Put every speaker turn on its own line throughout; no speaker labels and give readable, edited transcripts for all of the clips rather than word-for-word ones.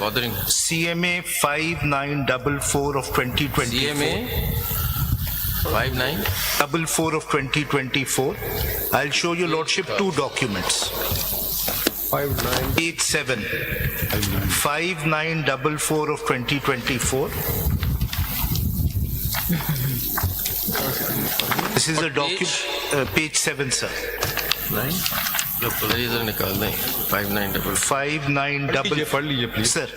bothering.
CMA 5944 of 2024.
CMA 59.
44 of 2024. I'll show your lordship two documents. 87 5944 of 2024. This is a document, page 7, sir.
9. Look, इधर निकाल दें 5944.
5944.
पढ़ लीजिए please.
Sir.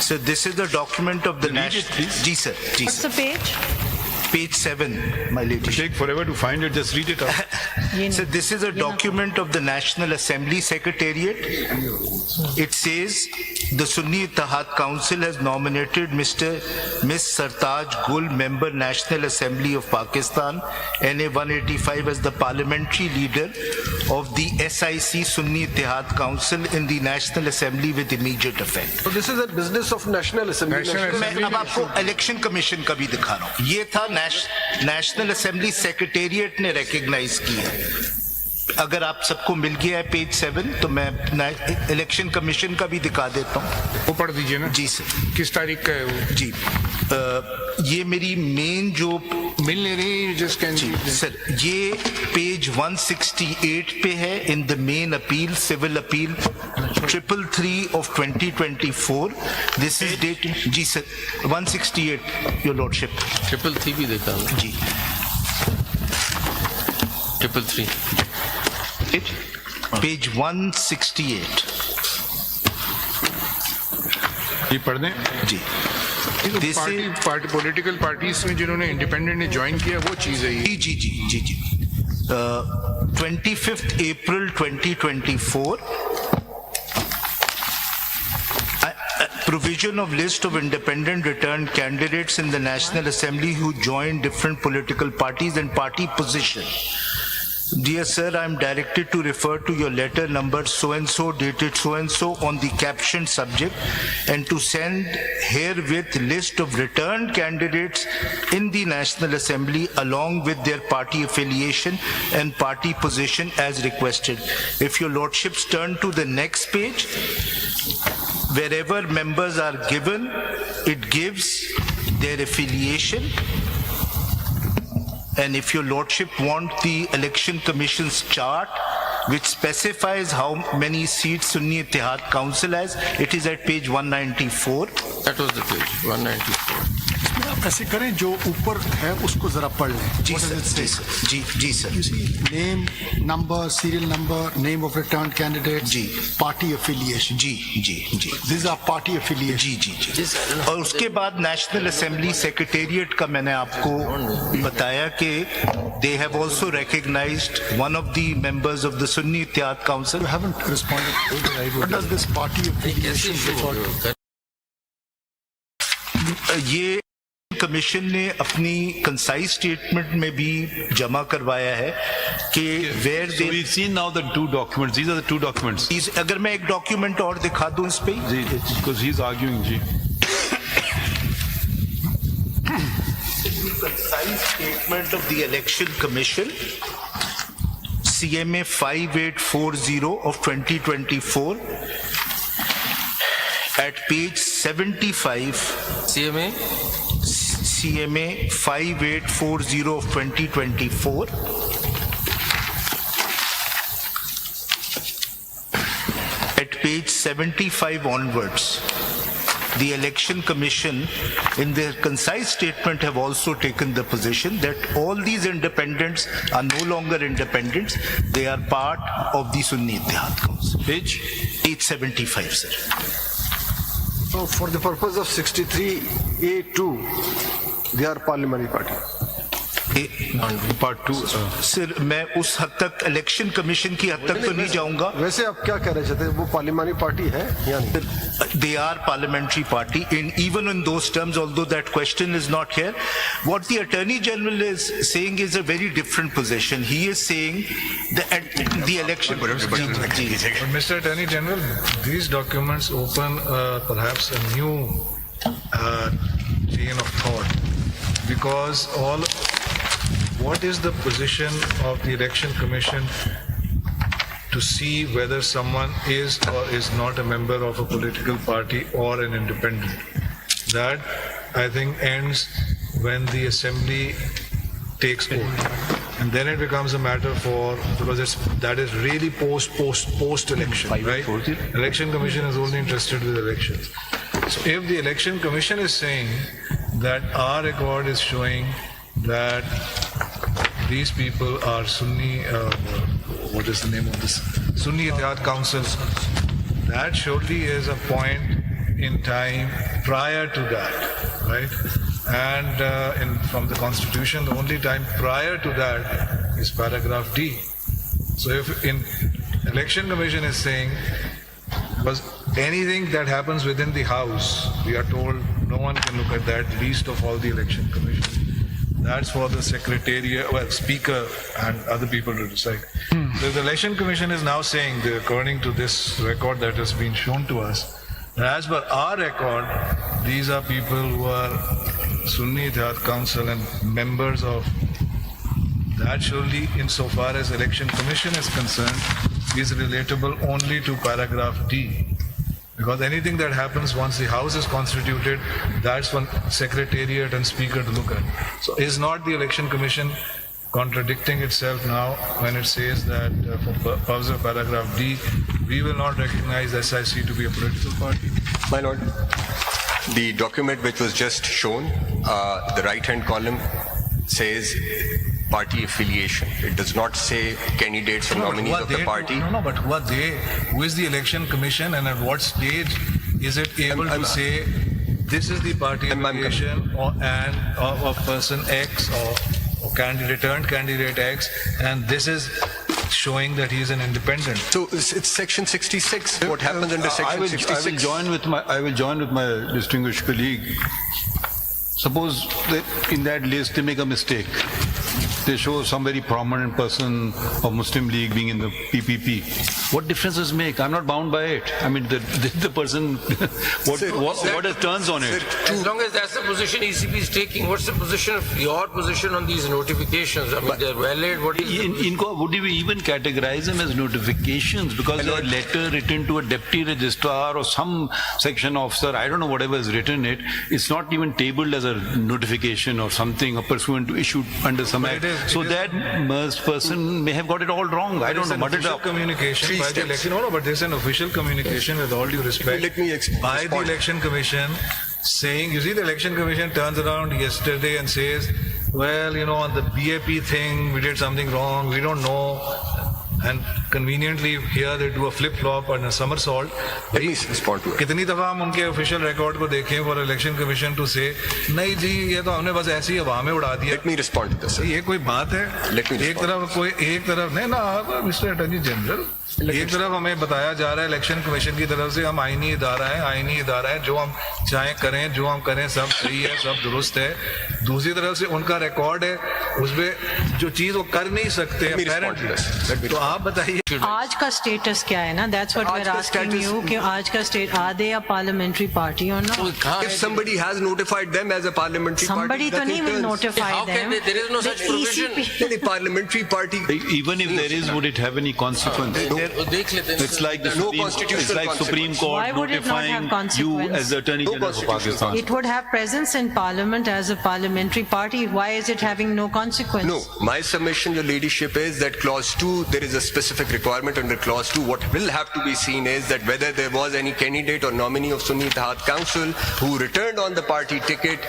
So this is the document of the national. Ji sir. Ji
What's
sir.
the page?
Page 7, my lady.
Take forever to find it. Just read it out.
So this is a document of the National Assembly Secretariat. It says the Sunni Ittihad Council has nominated Ms. Sartaj Gul, member National Assembly of Pakistan, NA 185, as the parliamentary leader of the SIC Sunni Ittihad Council in the National Assembly with immediate effect.
So this is a business of National Assembly.
मैं अब आपको election commission का भी दिखा रहा हूँ. ये था नेशनल असेंबली सेक्रेटेरिएट ने रिकॉग्नाइज किया. अगर आप सबको मिल गया है पेज 7 तो मैं इलेक्शन कमीशन का भी दिखा देता हूँ.
वो पढ़ दीजिए ना.
जी सर.
किस तारीख का है वो?
जी ये मेरी मेन जो
मिल नहीं रही. जस्ट कैन
जी सर. ये पेज 168 पे है in the main appeal, civil appeal 333 of 2024. This is date. जी सर 168 your lordship.
333 भी देखा हमने.
जी
333.
पेज 168.
ये पढ़ दें.
जी This is-
party political parties में जिन्होंने इंडिपेंडेंट ने ज्वाइन किया वो चीज है ये.
जी जी जी जी 25th April 2024. Provision of list of independent returned candidates in the National Assembly who joined different political parties and party position. Dear sir, I am directed to refer to your letter number so-and-so dated so-and-so on the captioned subject and to send herewith list of returned candidates in the National Assembly along with their party affiliation and party position as requested. If your lordships turn to the next page, wherever members are given, it gives their affiliation. And if your lordship want the election commission's chart, which specifies how many seats Sunni Ittihad Council has, it is at page 194.
That was the page 194.
आप ऐसे करें जो ऊपर है उसको जरा पढ़ लें.
जी
What
सर,
does it
जी
say?
सर, जी sir.
You see, name, number, serial number, name of returned candidates,
जी.
party affiliation.
जी जी जी
These are party affiliation.
जी जी जी. और उसके बाद नेशनल असेंबली सेक्रेटेरिएट का मैंने आपको बताया कि they have also recognized one of the members of the Sunni Ittihad Council.
You haven't responded. What does this party affiliation refer to?
ये कमीशन ने अपनी कंसाइज स्टेटमेंट में भी जमा करवाया है कि where
So we've seen now the two documents. These are the two documents.
अगर मैं एक डॉक्यूमेंट और दिखा दूं इस पे.
Because he's arguing, जी.
Concise statement of the Election Commission, CMA 5840 of 2024, at page 75.
CMA
CMA 5840 of 2024. At page 75 onwards, the Election Commission in their concise statement have also taken the position that all these independents are no longer independents, they are part of the Sunni Ittihad Council.
Page?
Page 75, sir.
So for the purpose of 63A2, they are parliamentary party.
Part 2.
Sir मैं उस हद तक election commission की हद तक तो नहीं जाऊंगा.
वैसे आप क्या कह रहे चाहते हैं, वो पार्लियामेंट्री पार्टी है या नहीं?
They are parliamentary party even in those terms, although that question is not here. What the Attorney General is saying is a very different position. He is saying that the election.
But Mr. Attorney General, these documents open perhaps a new chain of thought, because what is the position of the Election Commission to see whether someone is or is not a member of a political party or an independent. That, I think, ends when the assembly takes over. And then it becomes a matter for, because that is really post-election, right? Election Commission is only interested with elections. So if the Election Commission is saying that our record is showing that these people are Sunni, what is the name of this? Sunni Ittihad Council, that surely is a point in time prior to that, right? And from the Constitution, the only time prior to that is paragraph D. So if in Election Commission is saying, was anything that happens within the House, we are told no one can look at that, least of all the Election Commission. That's for the Secretariat, well, Speaker and other people to decide. So the Election Commission is now saying, that according to this record that has been shown to us, that as per our record, these are people who are Sunni Ittihad Council and members of that. Surely, insofar as Election Commission is concerned, is relatable only to paragraph D. Because anything that happens once the House is constituted, that's for Secretariat and Speaker to look at. So is not the Election Commission contradicting itself now when it says that for purpose of paragraph D, we will not recognize SIC to be a political party?
My Lord, the document which was just shown, the right-hand column says party affiliation. It does not say candidates or nominees of the party.
No, but who are they? Who is the Election Commission, and at what stage is it able to say this is the party affiliation of person X or candidate, returned candidate X, and this is showing that he is an independent?
So it's section 66. What happens under section 66?
I will join with my distinguished colleague. Suppose that in that list they make a mistake. They show some very prominent person of Muslim League being in the PPP. What difference does it make? I'm not bound by it. I mean, the person, what it turns on it?
As long as that's the position ECB is taking, what's the position of your position on these notifications? I mean, they're valid. What is
Would we even categorize them as notifications? Because a letter written to a deputy registrar or some section officer, I don't know, whatever is written it, it's not even tabled as a notification or something, a pursuant to issued under some act. So that person may have got it all wrong. I don't know. But it's
communication by the election. No, but there's an official communication with all due respect by the Election Commission saying, you see, the Election Commission turns around yesterday and says, well, you know, on the BAP thing, we did something wrong. We don't know. And conveniently here they do a flip-flop and a somersault.
Let me respond to it.
कितनी दफा हम उनके official record को देखें for election commission to से नहीं जी ये तो हमने बस ऐसी हवा में उड़ा दिया.
Let me respond to this, sir.
ये कोई बात है? एक तरफ नहीं ना मिस्टर अटॉर्नी जनरल, एक तरफ हमें बताया जा रहा है इलेक्शन कमीशन की तरफ से हम आईनी इदारा है जो हम चाहे करें जो हम करें सब सही है, सब दुरुस्त है. दूसरी तरफ से उनका रिकॉर्ड है उसमें जो चीज वो कर नहीं सकते अपेरेंटली. तो आप बताइए
आज का स्टेटस क्या है ना? That's what we are asking you कि आज का state are they a parliamentary party और not?
If somebody has notified them as a parliamentary
Somebody
party,
तो नहीं will notify
How
them.
can there is no such provision.
the parliamentary party.
even if there is, would it have any consequence?
देख लेते हैं.
It's like the
No
Supreme,
constitutional
it's like Supreme
consequence.
Why
Court
would it not have
notifying you
consequence?
as the Attorney
No
General of
constitutional
Pakistan.
It would have presence in parliament as a parliamentary party. Why is it having no consequence?
No, my submission, your ladyship, is that clause 2, there is a specific requirement under clause 2. What will have to be seen is that whether there was any candidate or nominee of Sunni Ittihad Council who returned on the party ticket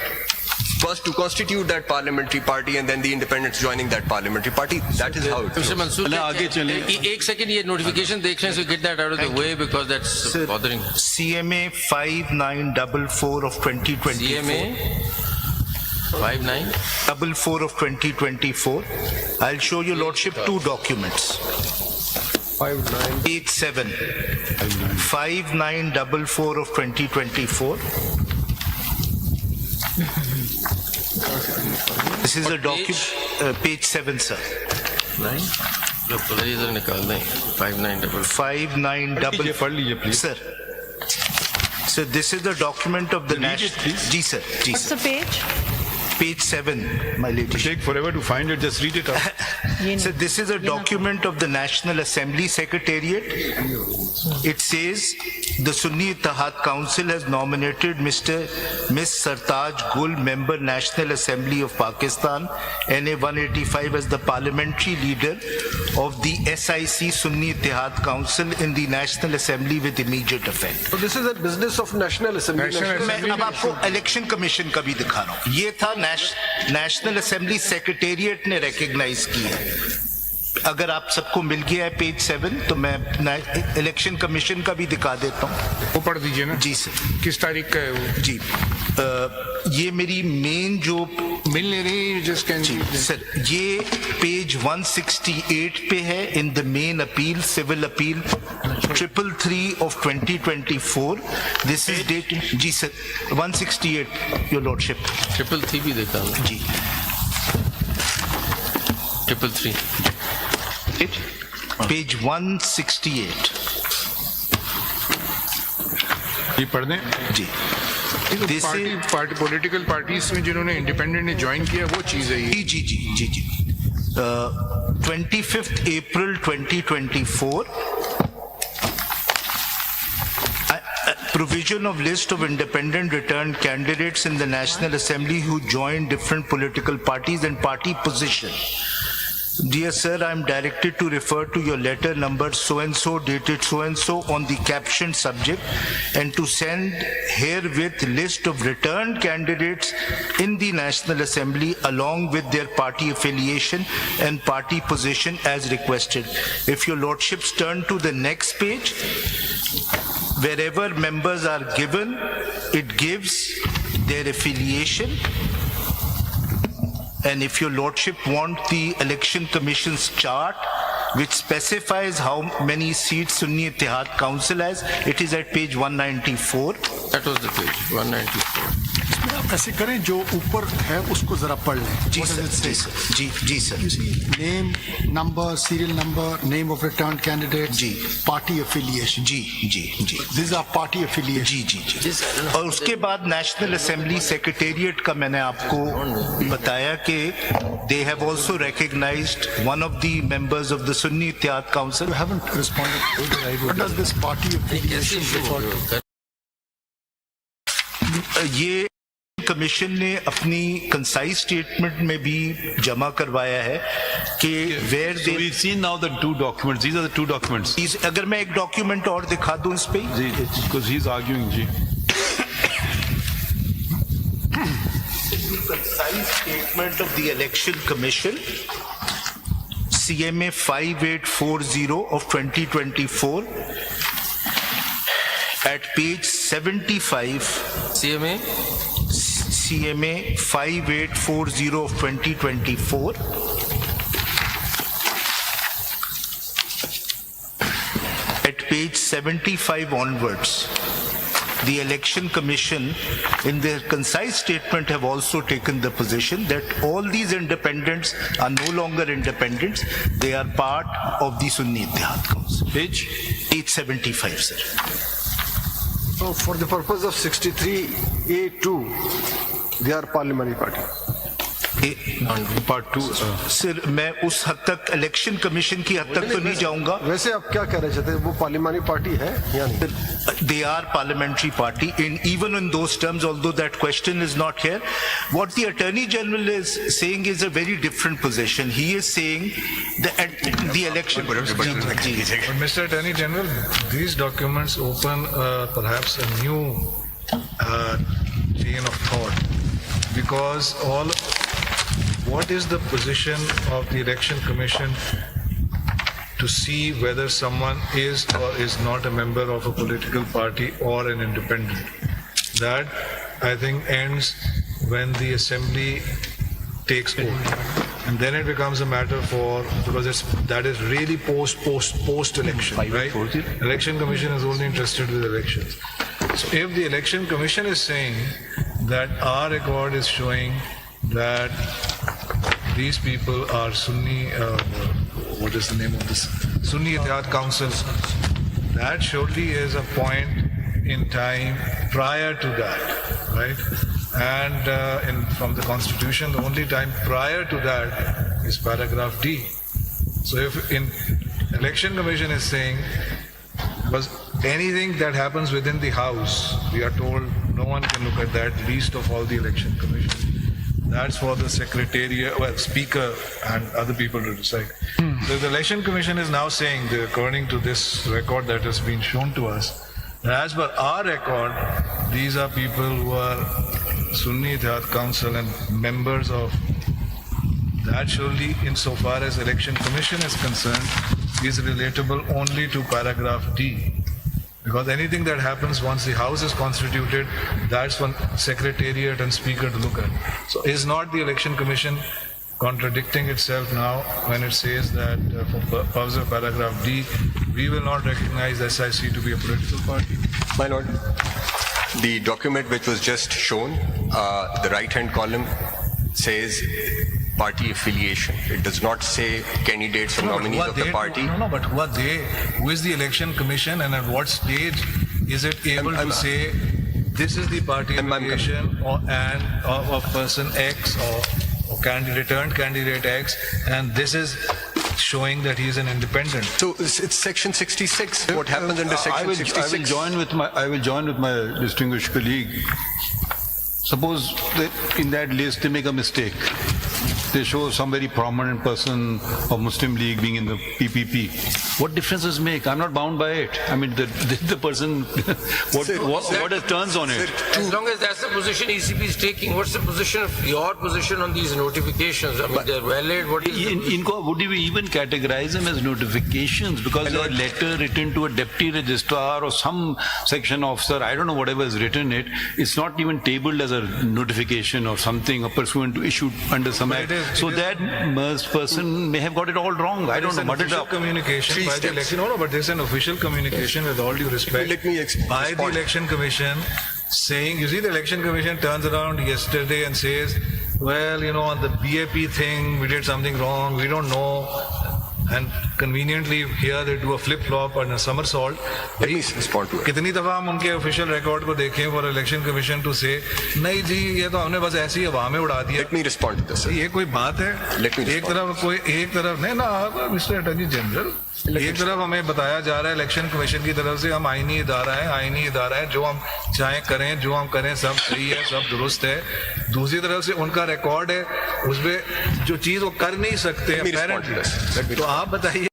was to constitute that parliamentary party and then the independents joining that parliamentary party. That is how it
Mr.
goes.
Mansoor,
चलें, आगे चलें.
एक second ये notification देख लें, so get that out of the way because that's bothering.
CMA 5944 of 2024.
CMA 59.
44 of 2024. I'll show your lordship two documents. 89 5944 of 2024. This is a document, page 7, sir.
9. जो पहले इधर निकाल दें 5944.
5944.
पढ़ लीजिए, please.
Sir. So this is the document of the national. Ji sir.
What's the page?
page 7, my lady.
Take forever to find it, just read it out.
So this is a document of the National Assembly Secretariat. It says the Sunni Ittihad Council has nominated Ms. Sartaj Gul, member National Assembly of Pakistan, NA 185, as the parliamentary leader of the SIC Sunni Ittihad Council in the National Assembly with immediate effect.
So this is a business of National Assembly.
मैं अब आपको election commission का भी दिखा रहा हूँ. ये था नेशनल असेंबली सेक्रेटेरिएट ने रिकॉग्नाइज किया है. अगर आप सबको मिल गया है पेज 7 तो मैं इलेक्शन कमीशन का भी दिखा देता हूँ.
वो पढ़ दीजिए ना.
जी सर.
किस तारीख का है वो?
जी ये मेरी मेन जो
मिल नहीं रही, जस्ट कैन
जी सर, ये पेज 168 पे है. In the main appeal, civil appeal 333 of 2024. This is date. जी सर 168 योर लॉर्डशिप.
333 भी देखा हूँ.
जी
333.
पेज 168.
ये पढ़ दें.
जी This is-
party political parties में जिन्होंने इंडिपेंडेंट ने ज्वाइन किया वो चीज है ये.
जी जी जी जी 25th April 2024. Provision of list of independent returned candidates in the National Assembly who joined different political parties and party position. Dear sir, I am directed to refer to your letter number so-and-so dated so-and-so on the captioned subject and to send herewith list of returned candidates in the National Assembly along with their party affiliation and party position as requested. If your lordships turn to the next page, wherever members are given, it gives their affiliation. And if your lordship want the election commission's chart, which specifies how many seats Sunni Ittihad Council has, it is at page 194.
That was the page 194.
आप ऐसे करें जो ऊपर है उसको जरा पढ़ लें.
जी
What does
sir,
it say?
जी सर, जी जी sir.
You see, name, number, serial number, name of returned candidate,
जी.
party affiliation.
जी जी जी
These are party affiliation.
जी जी जी. और उसके बाद नेशनल असेंबली सेक्रेटेरिएट का मैंने आपको बताया कि they have also recognized one of the members of the Sunni Ittihad Council.
You haven't responded. What does this party affiliation refer to?
ये कमीशन ने अपनी कंसाइज स्टेटमेंट में भी जमा करवाया है कि where
So we've seen now the two documents. These are the two documents.
अगर मैं एक डॉक्यूमेंट और दिखा दूं इस पे.
जी, because he's arguing, जी.
Concise statement of the Election Commission, CMA 5840 of 2024, at page 75.
CMA?
CMA 5840 of 2024. At page 75 onwards, the Election Commission, in their concise statement, have also taken the position that all these independents are no longer independents. They are part of the Sunni Ittihad Council.
Page?
Page 75, sir.
So for the purpose of 63A2, they are parliamentary party.
Part 2.
Sir मैं उस हद तक election commission की हद तक तो नहीं जाऊंगा.
वैसे आप क्या कह रहे थे, वो पार्लियामेंट्री पार्टी है या नहीं?
They are parliamentary party, and even in those terms, although that question is not here, what the Attorney General is saying is a very different position. He is saying that the election.
But Mr. Attorney General, these documents open perhaps a new chain of thought, because what is the position of the Election Commission to see whether someone is or is not a member of a political party or an independent? That, I think, ends when the Assembly takes oath. And then it becomes a matter because that is really post-election, right? Election Commission is only interested with elections. So if the Election Commission is saying that our record is showing that these people are Sunni, what is the name of this? Sunni Ittihad Council. That surely is a point in time prior to that, right? And from the Constitution, the only time prior to that is paragraph D. So if in Election Commission is saying, because anything that happens within the House, we are told no one can look at that, least of all the Election Commission. That's for the Secretariat, well, Speaker and other people to decide. So the Election Commission is now saying, that according to this record that has been shown to us, that as per our record, these are people who are Sunni Ittihad Council and members of that. Surely, insofar as Election Commission is concerned, is relatable only to paragraph D. Because anything that happens once the House is constituted, that's for Secretariat and Speaker to look at. So is not the Election Commission contradicting itself now when it says that for purpose of paragraph D, we will not recognize SIC to be a political party?
My lord, the document which was just shown, the right-hand column says party affiliation. It does not say candidates or nominees of the party.
No, but who are they? Who is the Election Commission, and at what stage is it able to say this is the party affiliation of person X or candidate, returned candidate X, and this is showing that he is an independent?
So it's section 66. What happens under section 66?
I will join with my distinguished colleague. Suppose that in that list they make a mistake. They show some very prominent person of Muslim League being in the PPP. What difference does it make? I'm not bound by it. I mean, the person, what it turns on it?
As long as that's the position ECB is taking, what's the position of your position on these notifications? I mean, they're valid. What is
Would we even categorize them as notifications? Because they're a letter written to a deputy registrar or some section officer, I don't know, whatever is written it, it's not even tabled as a notification or something, or pursuant to issued under some act. So that person may have got it all wrong. I don't know. But
official communication by the election. No, but there's an official communication with all due respect by the Election Commission saying, you see, the Election Commission turns around yesterday and says, well, on the BAP thing, we did something wrong, we don't know. And conveniently here they do a flip-flop and a somersault.
Let me respond to it.
कितनी दफा हम उनके official record को देखें for election commission to से नहीं जी ये तो हमने बस ऐसी हवा में उड़ा दिया.
Let me respond to this.
ये कोई बात है? एक तरफ नहीं ना मिस्टर अटॉर्नी जनरल, एक तरफ हमें बताया जा रहा है इलेक्शन कमीशन की तरफ से हम आईनी इदारा है, जो हम चाहे करें, जो हम करें सब सही है, सब दुरुस्त है. दूसरी तरफ से उनका रिकॉर्ड है, उसमें जो चीज वो कर नहीं सकते, तो आप बताइए.